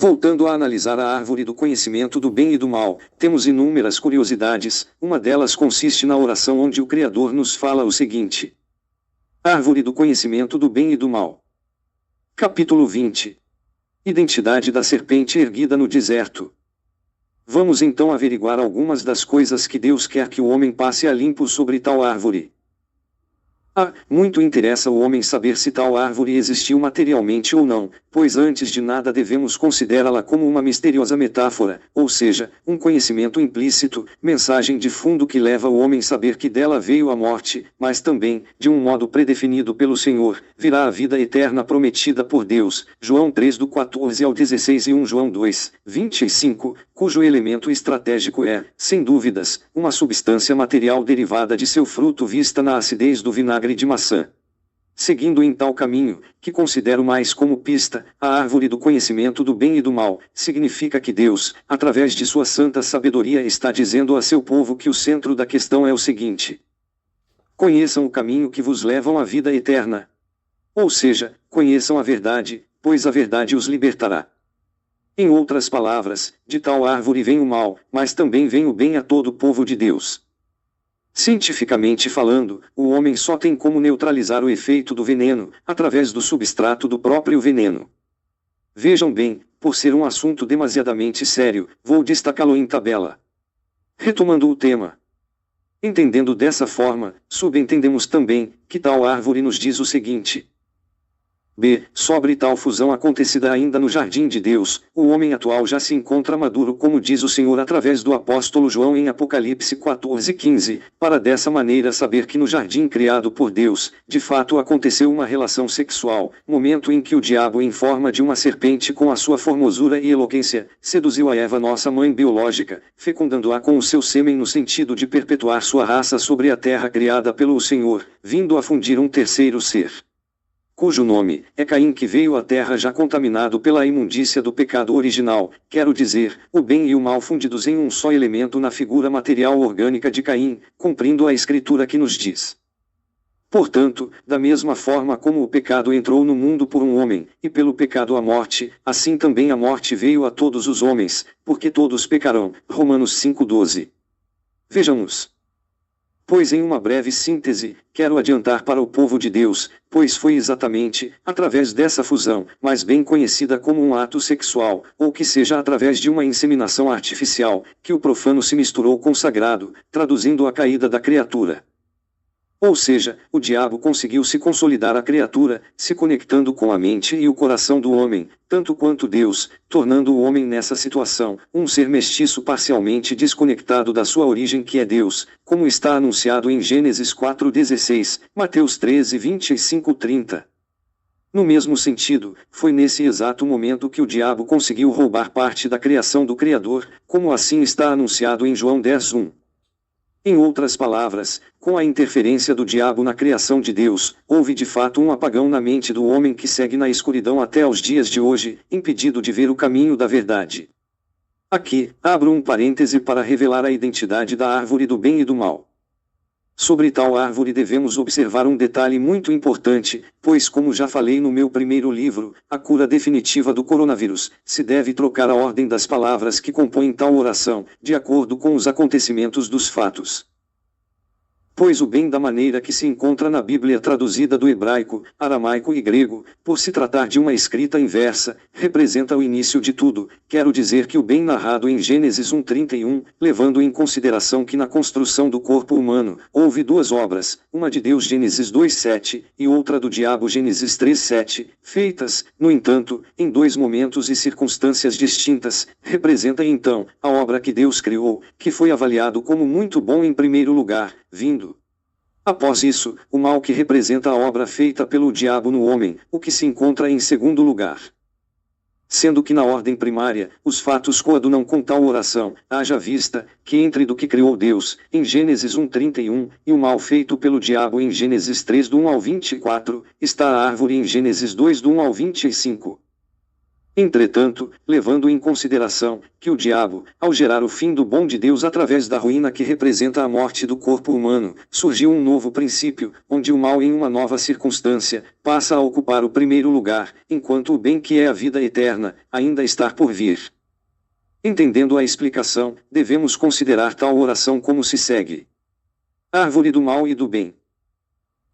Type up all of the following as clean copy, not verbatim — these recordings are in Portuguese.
Voltando a analisar a árvore do conhecimento do bem e do mal, temos inúmeras curiosidades. Uma delas consiste na oração onde o Criador nos fala o seguinte: Árvore do conhecimento do bem e do mal. Capítulo 20. Identidade da serpente erguida no deserto. Vamos então averiguar algumas das coisas que Deus quer que o homem passe a limpo sobre tal árvore. Muito interessa o homem saber se tal árvore existiu materialmente ou não, pois antes de nada devemos considerá-la como uma misteriosa metáfora, ou seja, um conhecimento implícito, mensagem de fundo que leva o homem a saber que dela veio a morte, mas também, de um modo predefinido pelo Senhor, virá a vida eterna prometida por Deus. João 3 do 14 ao 16 e 1 João 2, 25, cujo elemento estratégico é, sem dúvidas, uma substância material derivada de seu fruto vista na acidez do vinagre de maçã. Seguindo em tal caminho, que considero mais como pista, a árvore do conhecimento do bem e do mal, significa que Deus, através de sua santa sabedoria, está dizendo a seu povo que o centro da questão é o seguinte: conheçam o caminho que vos levam à vida eterna. Ou seja, conheçam a verdade, pois a verdade os libertará. Em outras palavras, de tal árvore vem o mal, mas também vem o bem a todo o povo de Deus. Cientificamente falando, o homem só tem como neutralizar o efeito do veneno, através do substrato do próprio veneno. Vejam bem, por ser um assunto demasiadamente sério, vou destacá-lo em tabela. Retomando o tema. Entendendo dessa forma, subentendemos também, que tal árvore nos diz o seguinte. Sobre tal fusão acontecida ainda no jardim de Deus, o homem atual já se encontra maduro, como diz o Senhor através do apóstolo João em Apocalipse 14:15, para dessa maneira saber que no jardim criado por Deus, de fato aconteceu uma relação sexual, momento em que o diabo em forma de uma serpente com a sua formosura e eloquência, seduziu a Eva, nossa mãe biológica, fecundando-a com o seu sêmen no sentido de perpetuar sua raça sobre a terra criada pelo Senhor, vindo a fundir um terceiro ser, cujo nome é Caim, que veio à terra já contaminado pela imundícia do pecado original, quero dizer, o bem e o mal fundidos em um só elemento na figura material orgânica de Caim, cumprindo a escritura que nos diz. Portanto, da mesma forma como o pecado entrou no mundo por um homem, e pelo pecado a morte, assim também a morte veio a todos os homens, porque todos pecarão. Romanos 5:12. Vejamos. Pois em uma breve síntese, quero adiantar para o povo de Deus, pois foi exatamente, através dessa fusão, mais bem conhecida como um ato sexual, ou que seja através de uma inseminação artificial, que o profano se misturou com o sagrado, traduzindo a caída da criatura. Ou seja, o diabo conseguiu se consolidar a criatura, se conectando com a mente e o coração do homem, tanto quanto Deus, tornando o homem nessa situação, um ser mestiço parcialmente desconectado da sua origem que é Deus, como está anunciado em Gênesis 4:16, Mateus 13:25-30. No mesmo sentido, foi nesse exato momento que o diabo conseguiu roubar parte da criação do Criador, como assim está anunciado em João 10:1. Em outras palavras, com a interferência do diabo na criação de Deus, houve de fato um apagão na mente do homem que segue na escuridão até os dias de hoje, impedido de ver o caminho da verdade. Aqui, abro um parêntese para revelar a identidade da árvore do bem e do mal. Sobre tal árvore devemos observar um detalhe muito importante, pois como já falei no meu primeiro livro, A Cura Definitiva do Coronavírus, se deve trocar a ordem das palavras que compõem tal oração, de acordo com os acontecimentos dos fatos. Pois o bem da maneira que se encontra na Bíblia traduzida do hebraico, aramaico e grego, por se tratar de uma escrita inversa, representa o início de tudo, quero dizer que o bem narrado em Gênesis 1:31, levando em consideração que na construção do corpo humano, houve duas obras, uma de Deus Gênesis 2:7, e outra do diabo Gênesis 3:7, feitas, no entanto, em dois momentos e circunstâncias distintas, representa então, a obra que Deus criou, que foi avaliado como muito bom em primeiro lugar, vindo após isso, o mal que representa a obra feita pelo diabo no homem, o que se encontra em segundo lugar. Sendo que na ordem primária, os fatos coadunam com tal oração, haja vista, que entre do que criou Deus, em Gênesis 1:31, e o mal feito pelo diabo em Gênesis 3 do 1 ao 24, está a árvore em Gênesis 2 do 1 ao 25. Entretanto, levando em consideração que o diabo, ao gerar o fim do bom de Deus através da ruína que representa a morte do corpo humano, surgiu um novo princípio, onde o mal em uma nova circunstância, passa a ocupar o primeiro lugar, enquanto o bem que é a vida eterna, ainda está por vir. Entendendo a explicação, devemos considerar tal oração como se segue. Árvore do mal e do bem.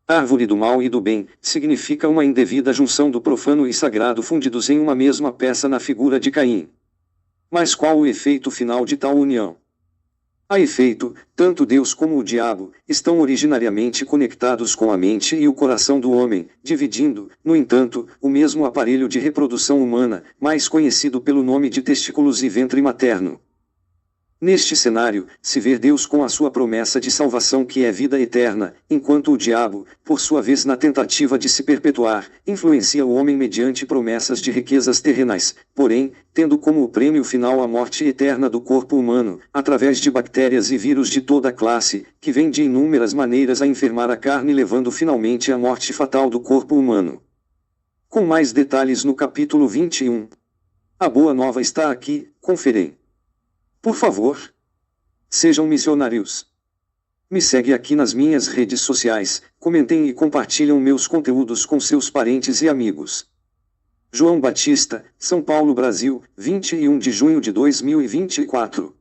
Árvore do mal e do bem, significa uma indevida junção do profano e sagrado fundidos em uma mesma peça na figura de Caim. Mas qual o efeito final de tal união? A efeito, tanto Deus como o diabo, estão originariamente conectados com a mente e o coração do homem, dividindo, no entanto, o mesmo aparelho de reprodução humana, mais conhecido pelo nome de testículos e ventre materno. Neste cenário, se vê Deus com a sua promessa de salvação que é vida eterna, enquanto o diabo, por sua vez na tentativa de se perpetuar, influencia o homem mediante promessas de riquezas terrenais, porém, tendo como o prêmio final a morte eterna do corpo humano, através de bactérias e vírus de toda classe, que vêm de inúmeras maneiras a enfermar a carne levando finalmente à morte fatal do corpo humano. Com mais detalhes no capítulo 21. A boa nova está aqui, conferem. Por favor, sejam missionários. Me segue aqui nas minhas redes sociais, comentem e compartilham meus conteúdos com seus parentes e amigos. João Batista, São Paulo, Brasil, 21 de junho de 2024.